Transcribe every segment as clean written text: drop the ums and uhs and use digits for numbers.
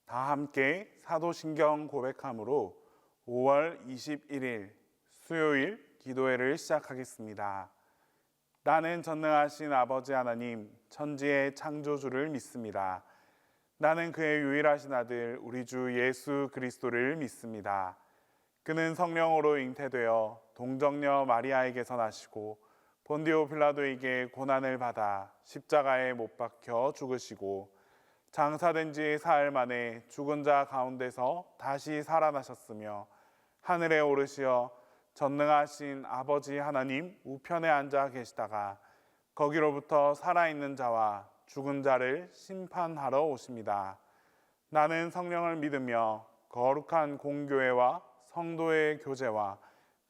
다 함께 사도신경 고백함으로 5월 21일 수요일 기도회를 시작하겠습니다. 나는 전능하신 아버지 하나님, 천지의 창조주를 믿습니다. 나는 그의 유일하신 아들 우리 주 예수 그리스도를 믿습니다. 그는 성령으로 잉태되어 동정녀 마리아에게서 나시고 본디오 빌라도에게 고난을 받아 십자가에 못 박혀 죽으시고 장사된 지 사흘 만에 죽은 자 가운데서 다시 살아나셨으며 하늘에 오르시어 전능하신 아버지 하나님 우편에 앉아 계시다가 거기로부터 살아있는 자와 죽은 자를 심판하러 오십니다. 나는 성령을 믿으며 거룩한 공교회와 성도의 교제와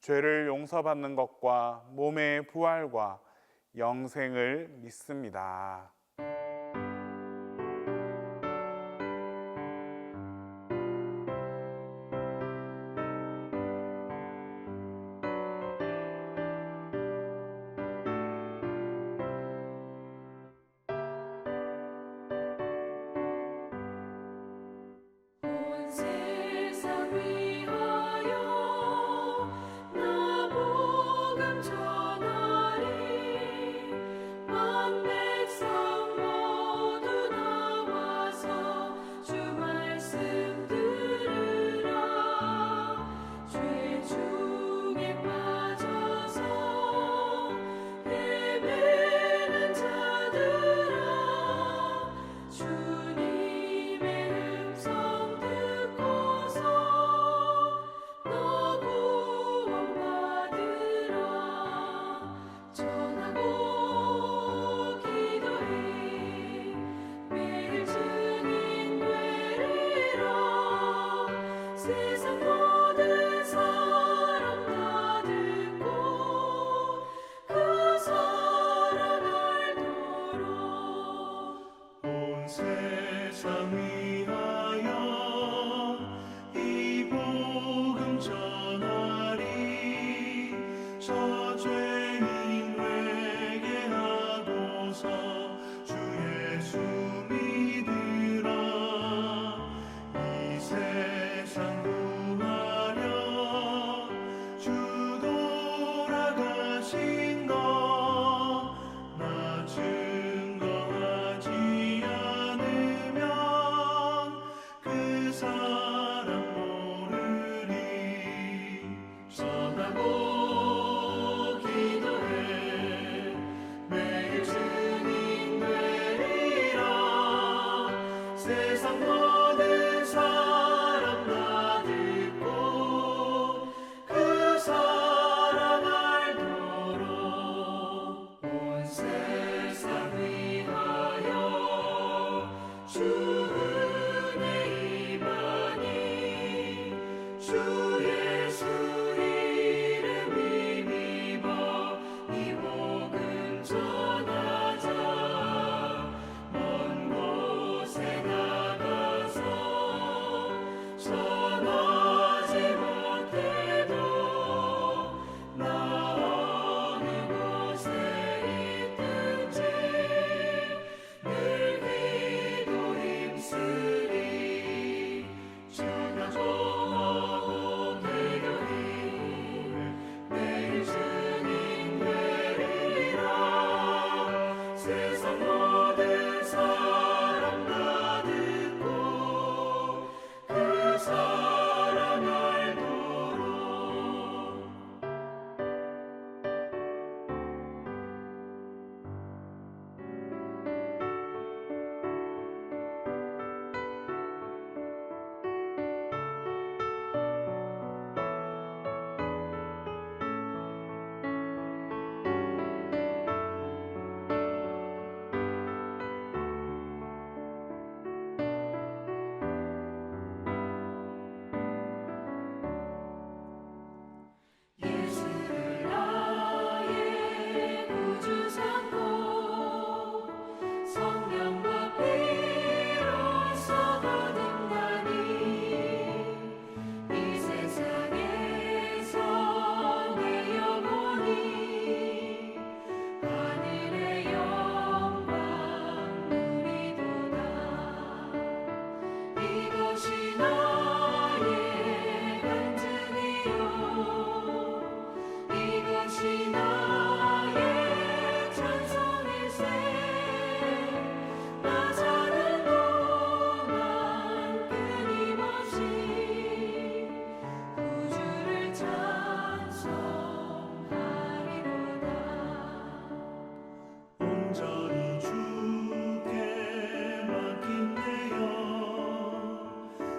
죄를 용서받는 것과 몸의 부활과 영생을 믿습니다. 온 세상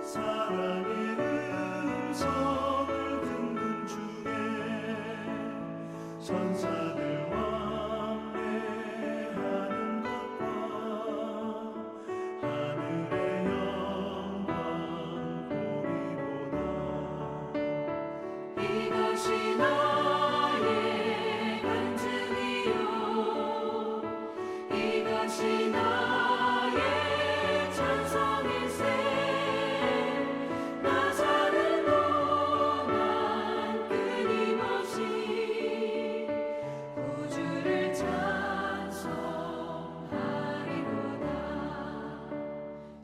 사랑의 음성을 듣는 중에 천사들 왕래하는 것과 하늘의 영광 보리로다. 이것이 나의 간증이요 이것이 나의 찬송일세. 나 사는 동안 끊임없이 구주를 찬송하리로다.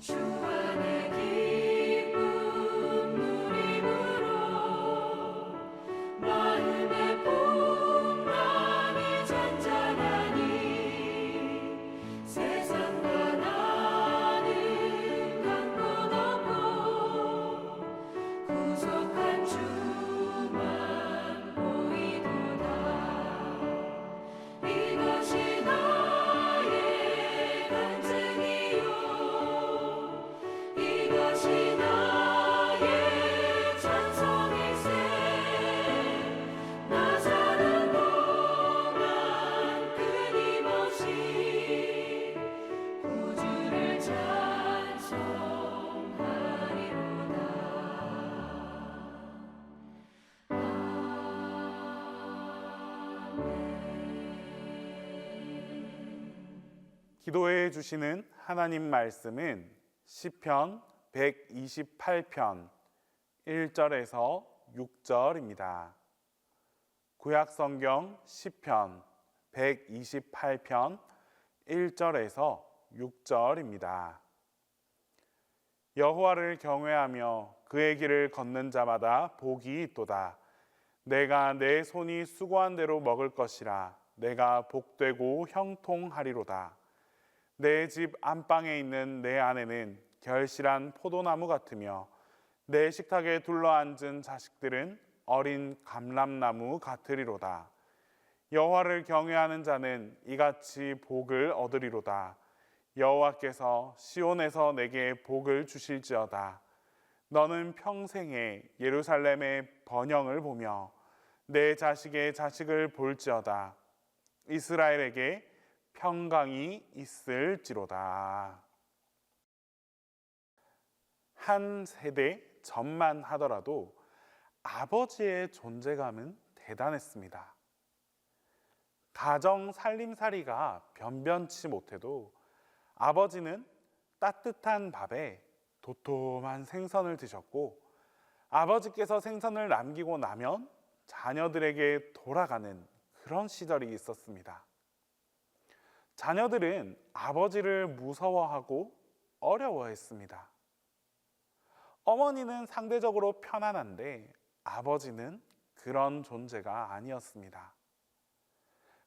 주 안에 기쁨 누림으로 마음의 풍랑이 잔잔하니 세상과 나는 간 곳 없고 구속한 주만 보이도다. 이것이 나의 간증이요 이것이 나의 찬송일세. 나 사는 동안 끊임없이 구주를 기도해 주시는 하나님 말씀은 시편 128편 1절에서 6절입니다. 구약 성경 시편 128편 1절에서 6절입니다. 여호와를 경외하며 그의 길을 걷는 자마다 복이 있도다. 내가 내 손이 수고한 대로 먹을 것이라. 내가 복되고 형통하리로다. 내 집 안방에 있는 내 아내는 결실한 포도나무 같으며 내 식탁에 둘러앉은 자식들은 어린 감람나무 같으리로다. 여호와를 경외하는 자는 이같이 복을 얻으리로다. 여호와께서 시온에서 내게 복을 주실지어다. 너는 평생에 예루살렘의 번영을 보며 내 자식의 자식을 볼지어다. 이스라엘에게 평강이 있을지로다. 한 세대 전만 하더라도 아버지의 존재감은 대단했습니다. 가정 살림살이가 변변치 못해도 아버지는 따뜻한 밥에 도톰한 생선을 드셨고, 아버지께서 생선을 남기고 나면 자녀들에게 돌아가는 그런 시절이 있었습니다. 자녀들은 아버지를 무서워하고 어려워했습니다. 어머니는 상대적으로 편안한데 아버지는 그런 존재가 아니었습니다.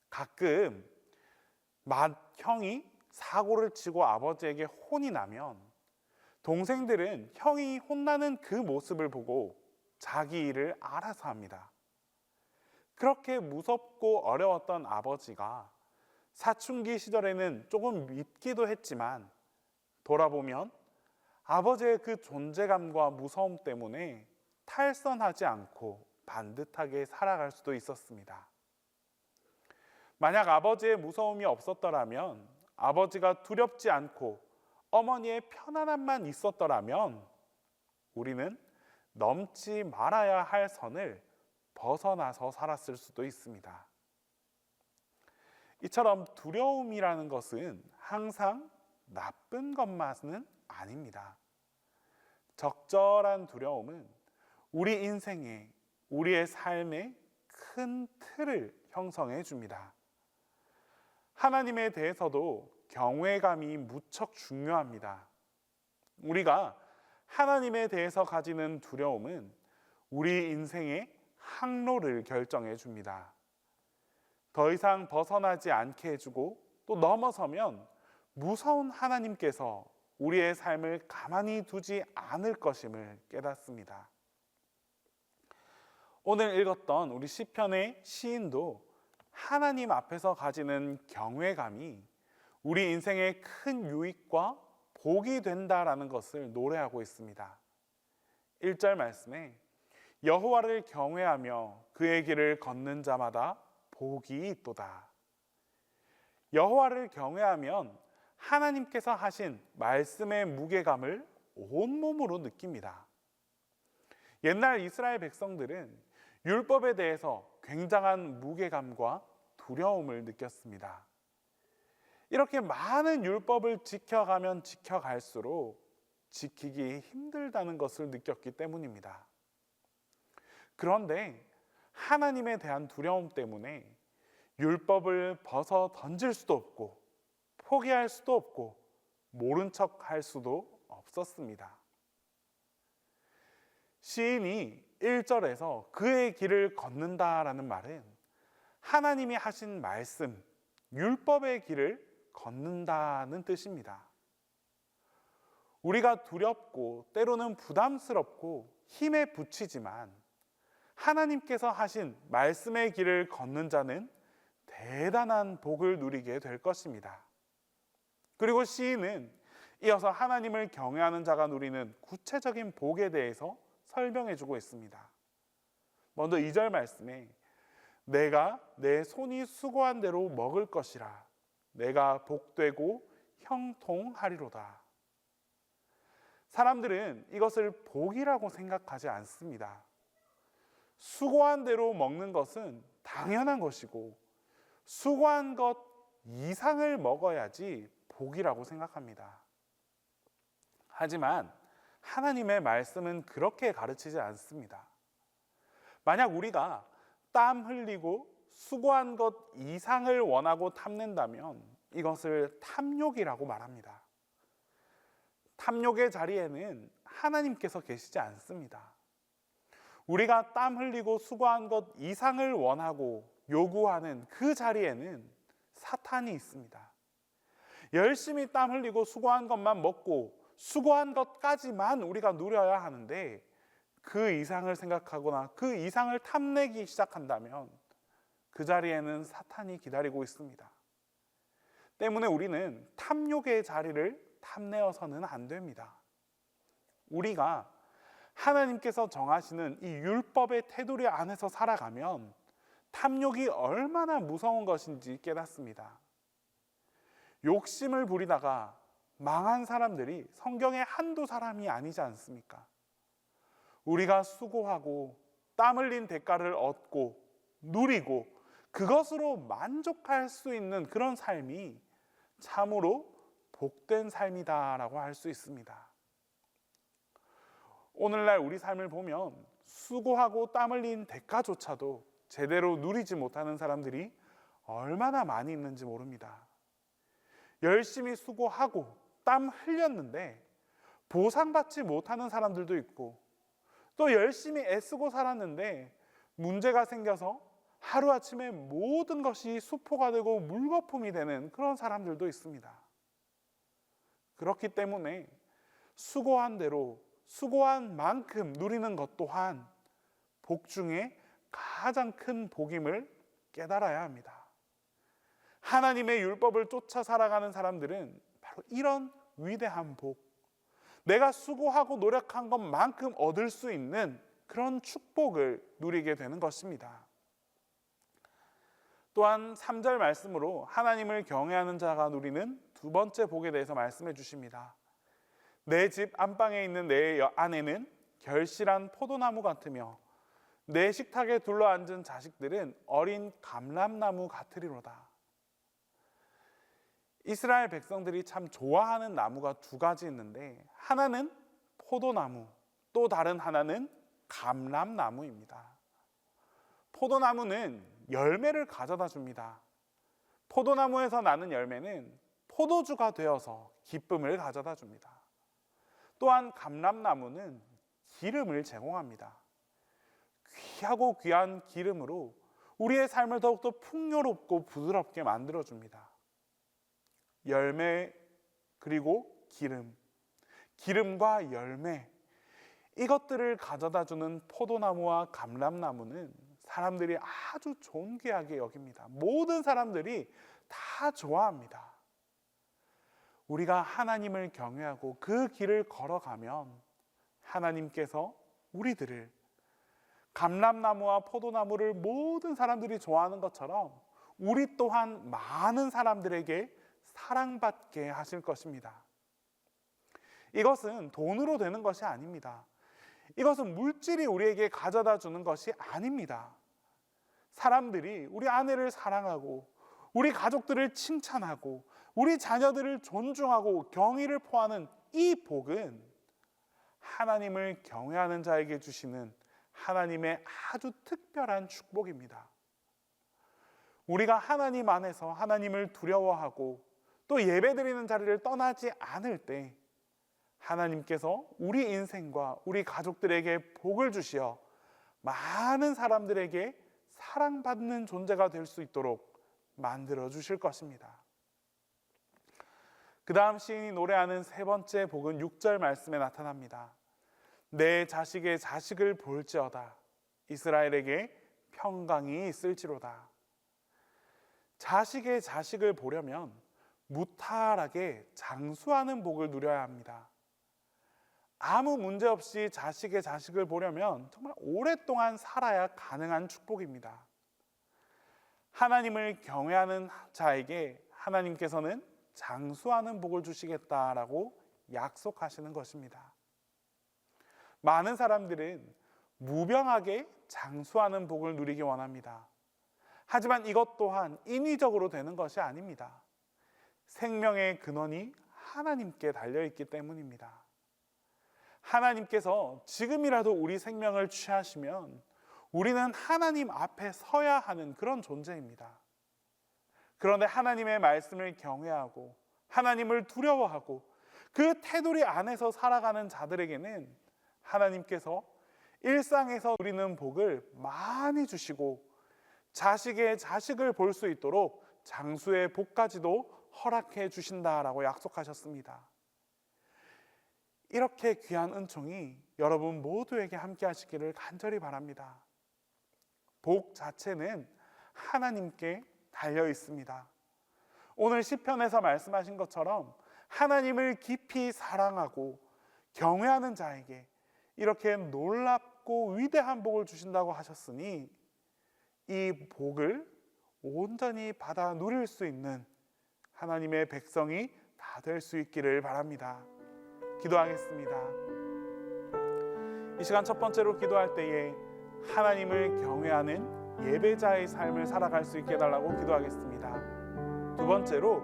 가끔 형이 사고를 치고 아버지에게 혼이 나면 동생들은 형이 혼나는 그 모습을 보고 자기 일을 알아서 합니다. 그렇게 무섭고 어려웠던 아버지가 사춘기 시절에는 조금 믿기도 했지만 돌아보면 아버지의 그 존재감과 무서움 때문에 탈선하지 않고 반듯하게 살아갈 수도 있었습니다. 만약 아버지의 무서움이 없었더라면, 아버지가 두렵지 않고 어머니의 편안함만 있었더라면 우리는 넘지 말아야 할 선을 벗어나서 살았을 수도 있습니다. 이처럼 두려움이라는 것은 항상 나쁜 것만은 아닙니다. 적절한 두려움은 우리 인생에, 우리의 삶에 큰 틀을 형성해 줍니다. 하나님에 대해서도 경외감이 무척 중요합니다. 우리가 하나님에 대해서 가지는 두려움은 우리 인생의 항로를 결정해 줍니다. 더 이상 벗어나지 않게 해주고 또 넘어서면 무서운 하나님께서 우리의 삶을 가만히 두지 않을 것임을 깨닫습니다. 오늘 읽었던 우리 시편의 시인도 하나님 앞에서 가지는 경외감이 우리 인생의 큰 유익과 복이 된다라는 것을 노래하고 있습니다. 1절 말씀에 여호와를 경외하며 그의 길을 걷는 자마다 복이 있도다. 여호와를 경외하면 하나님께서 하신 말씀의 무게감을 온몸으로 느낍니다. 옛날 이스라엘 백성들은 율법에 대해서 굉장한 무게감과 두려움을 느꼈습니다. 이렇게 많은 율법을 지켜가면 지켜갈수록 지키기 힘들다는 것을 느꼈기 때문입니다. 그런데 하나님에 대한 두려움 때문에 율법을 벗어 던질 수도 없고 포기할 수도 없고 모른 척 할 수도 없었습니다. 시인이 1절에서 그의 길을 걷는다라는 말은 하나님이 하신 말씀, 율법의 길을 걷는다는 뜻입니다. 우리가 두렵고 때로는 부담스럽고 힘에 부치지만 하나님께서 하신 말씀의 길을 걷는 자는 대단한 복을 누리게 될 것입니다. 그리고 시인은 이어서 하나님을 경외하는 자가 누리는 구체적인 복에 대해서 설명해 주고 있습니다. 먼저 2절 말씀에 내가 내 손이 수고한 대로 먹을 것이라 내가 복되고 형통하리로다. 사람들은 이것을 복이라고 생각하지 않습니다. 수고한 대로 먹는 것은 당연한 것이고 수고한 것 이상을 먹어야지 복이라고 생각합니다. 하지만 하나님의 말씀은 그렇게 가르치지 않습니다. 만약 우리가 땀 흘리고 수고한 것 이상을 원하고 탐낸다면 이것을 탐욕이라고 말합니다. 탐욕의 자리에는 하나님께서 계시지 않습니다. 우리가 땀 흘리고 수고한 것 이상을 원하고 요구하는 그 자리에는 사탄이 있습니다. 열심히 땀 흘리고 수고한 것만 먹고 수고한 것까지만 우리가 누려야 하는데 그 이상을 생각하거나 그 이상을 탐내기 시작한다면 그 자리에는 사탄이 기다리고 있습니다. 때문에 우리는 탐욕의 자리를 탐내어서는 안 됩니다. 우리가 하나님께서 정하시는 이 율법의 테두리 안에서 살아가면 탐욕이 얼마나 무서운 것인지 깨닫습니다. 욕심을 부리다가 망한 사람들이 성경에 한두 사람이 아니지 않습니까? 우리가 수고하고 땀 흘린 대가를 얻고 누리고 그것으로 만족할 수 있는 그런 삶이 참으로 복된 삶이다라고 할 수 있습니다. 오늘날 우리 삶을 보면 수고하고 땀 흘린 대가조차도 제대로 누리지 못하는 사람들이 얼마나 많이 있는지 모릅니다. 열심히 수고하고 땀 흘렸는데 보상받지 못하는 사람들도 있고 또 열심히 애쓰고 살았는데 문제가 생겨서 하루아침에 모든 것이 수포가 되고 물거품이 되는 그런 사람들도 있습니다. 그렇기 때문에 수고한 대로 수고한 만큼 누리는 것 또한 복 중에 가장 큰 복임을 깨달아야 합니다. 하나님의 율법을 쫓아 살아가는 사람들은 바로 이런 위대한 복, 내가 수고하고 노력한 것만큼 얻을 수 있는 그런 축복을 누리게 되는 것입니다. 또한 3절 말씀으로 하나님을 경외하는 자가 누리는 두 번째 복에 대해서 말씀해 주십니다. 내 집 안방에 있는 내 아내는 결실한 포도나무 같으며 내 식탁에 둘러앉은 자식들은 어린 감람나무 같으리로다. 이스라엘 백성들이 참 좋아하는 나무가 두 가지 있는데 하나는 포도나무, 또 다른 하나는 감람나무입니다. 포도나무는 열매를 가져다 줍니다. 포도나무에서 나는 열매는 포도주가 되어서 기쁨을 가져다 줍니다. 또한 감람나무는 기름을 제공합니다. 귀하고 귀한 기름으로 우리의 삶을 더욱더 풍요롭고 부드럽게 만들어줍니다. 열매 그리고 기름, 기름과 열매, 이것들을 가져다주는 포도나무와 감람나무는 사람들이 아주 존귀하게 여깁니다. 모든 사람들이 다 좋아합니다. 우리가 하나님을 경외하고 그 길을 걸어가면 하나님께서 우리들을 감람나무와 포도나무를 모든 사람들이 좋아하는 것처럼 우리 또한 많은 사람들에게 사랑받게 하실 것입니다. 이것은 돈으로 되는 것이 아닙니다. 이것은 물질이 우리에게 가져다 주는 것이 아닙니다. 사람들이 우리 아내를 사랑하고 우리 가족들을 칭찬하고 우리 자녀들을 존중하고 경의를 표하는 이 복은 하나님을 경외하는 자에게 주시는 하나님의 아주 특별한 축복입니다. 우리가 하나님 안에서 하나님을 두려워하고 또 예배드리는 자리를 떠나지 않을 때 하나님께서 우리 인생과 우리 가족들에게 복을 주시어 많은 사람들에게 사랑받는 존재가 될 수 있도록 만들어 주실 것입니다. 그 다음 시인이 노래하는 세 번째 복은 6절 말씀에 나타납니다. 내 자식의 자식을 볼지어다 이스라엘에게 평강이 있을지로다. 자식의 자식을 보려면 무탈하게 장수하는 복을 누려야 합니다. 아무 문제 없이 자식의 자식을 보려면 정말 오랫동안 살아야 가능한 축복입니다. 하나님을 경외하는 자에게 하나님께서는 장수하는 복을 주시겠다라고 약속하시는 것입니다. 많은 사람들은 무병하게 장수하는 복을 누리기 원합니다. 하지만 이것 또한 인위적으로 되는 것이 아닙니다. 생명의 근원이 하나님께 달려있기 때문입니다. 하나님께서 지금이라도 우리 생명을 취하시면 우리는 하나님 앞에 서야 하는 그런 존재입니다. 그런데 하나님의 말씀을 경외하고 하나님을 두려워하고 그 테두리 안에서 살아가는 자들에게는 하나님께서 일상에서 누리는 복을 많이 주시고 자식의 자식을 볼 수 있도록 장수의 복까지도 허락해 주신다라고 약속하셨습니다. 이렇게 귀한 은총이 여러분 모두에게 함께 하시기를 간절히 바랍니다. 복 자체는 하나님께 달려 있습니다. 오늘 시편에서 말씀하신 것처럼 하나님을 깊이 사랑하고 경외하는 자에게 이렇게 놀랍고 위대한 복을 주신다고 하셨으니 이 복을 온전히 받아 누릴 수 있는 하나님의 백성이 다 될 수 있기를 바랍니다. 기도하겠습니다. 이 시간 첫 번째로 기도할 때에 하나님을 경외하는 예배자의 삶을 살아갈 수 있게 해달라고 기도하겠습니다. 두 번째로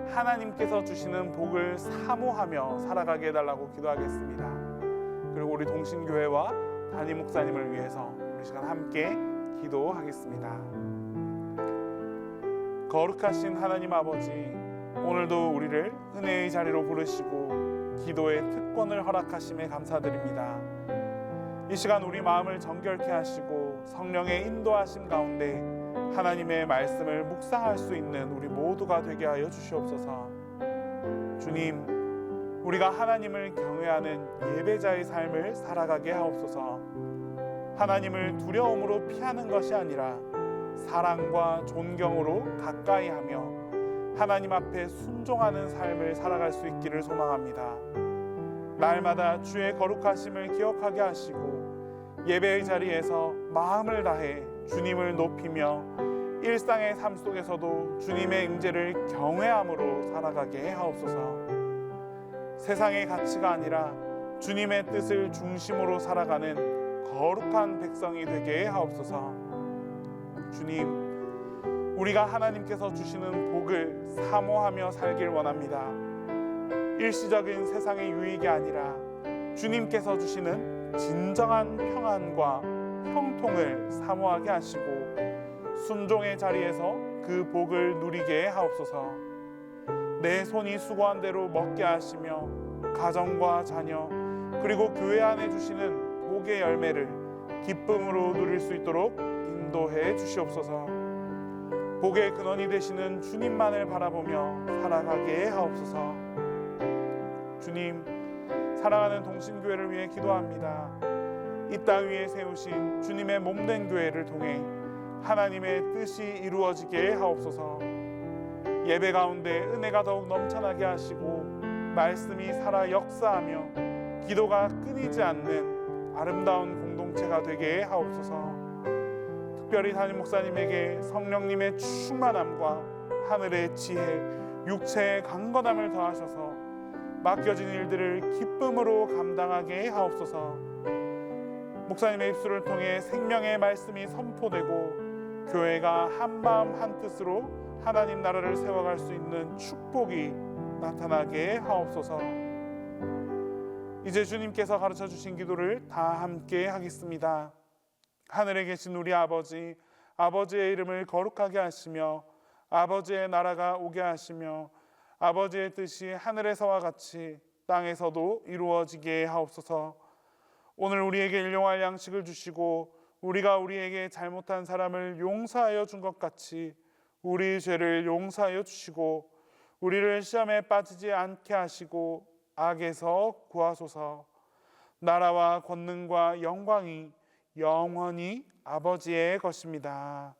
하나님께서 주시는 복을 사모하며 살아가게 해달라고 기도하겠습니다. 그리고 우리 동신교회와 담임 목사님을 위해서 우리 시간 함께 기도하겠습니다. 거룩하신 하나님 아버지, 오늘도 우리를 은혜의 자리로 부르시고 기도의 특권을 허락하심에 감사드립니다. 이 시간 우리 마음을 정결케 하시고 성령의 인도하심 가운데 하나님의 말씀을 묵상할 수 있는 우리 모두가 되게 하여 주시옵소서. 주님, 우리가 하나님을 경외하는 예배자의 삶을 살아가게 하옵소서. 하나님을 두려움으로 피하는 것이 아니라 사랑과 존경으로 가까이 하며 하나님 앞에 순종하는 삶을 살아갈 수 있기를 소망합니다. 날마다 주의 거룩하심을 기억하게 하시고 예배의 자리에서 마음을 다해 주님을 높이며 일상의 삶 속에서도 주님의 임재를 경외함으로 살아가게 하옵소서. 세상의 가치가 아니라 주님의 뜻을 중심으로 살아가는 거룩한 백성이 되게 하옵소서. 주님, 우리가 하나님께서 주시는 복을 사모하며 살길 원합니다. 일시적인 세상의 유익이 아니라 주님께서 주시는 진정한 평안과 형통을 사모하게 하시고 순종의 자리에서 그 복을 누리게 하옵소서. 내 손이 수고한 대로 먹게 하시며 가정과 자녀 그리고 교회 안에 주시는 복의 열매를 기쁨으로 누릴 수 있도록 인도해 주시옵소서. 복의 근원이 되시는 주님만을 바라보며 살아가게 하옵소서. 주님, 사랑하는 동신교회를 위해 기도합니다. 이 땅 위에 세우신 주님의 몸된 교회를 통해 하나님의 뜻이 이루어지게 하옵소서. 예배 가운데 은혜가 더욱 넘쳐나게 하시고 말씀이 살아 역사하며 기도가 끊이지 않는 아름다운 공동체가 되게 하옵소서. 특별히 담임 목사님에게 성령님의 충만함과 하늘의 지혜, 육체의 강건함을 더하셔서 맡겨진 일들을 기쁨으로 감당하게 하옵소서. 목사님의 입술을 통해 생명의 말씀이 선포되고 교회가 한마음 한뜻으로 하나님 나라를 세워갈 수 있는 축복이 나타나게 하옵소서. 이제 주님께서 가르쳐 주신 기도를 다 함께 하겠습니다. 하늘에 계신 우리 아버지, 아버지의 이름을 거룩하게 하시며 아버지의 나라가 오게 하시며 아버지의 뜻이 하늘에서와 같이 땅에서도 이루어지게 하옵소서. 오늘 우리에게 일용할 양식을 주시고 우리가 우리에게 잘못한 사람을 용서하여 준 것 같이 우리 죄를 용서하여 주시고 우리를 시험에 빠지지 않게 하시고 악에서 구하소서. 나라와 권능과 영광이 영원히 아버지의 것입니다.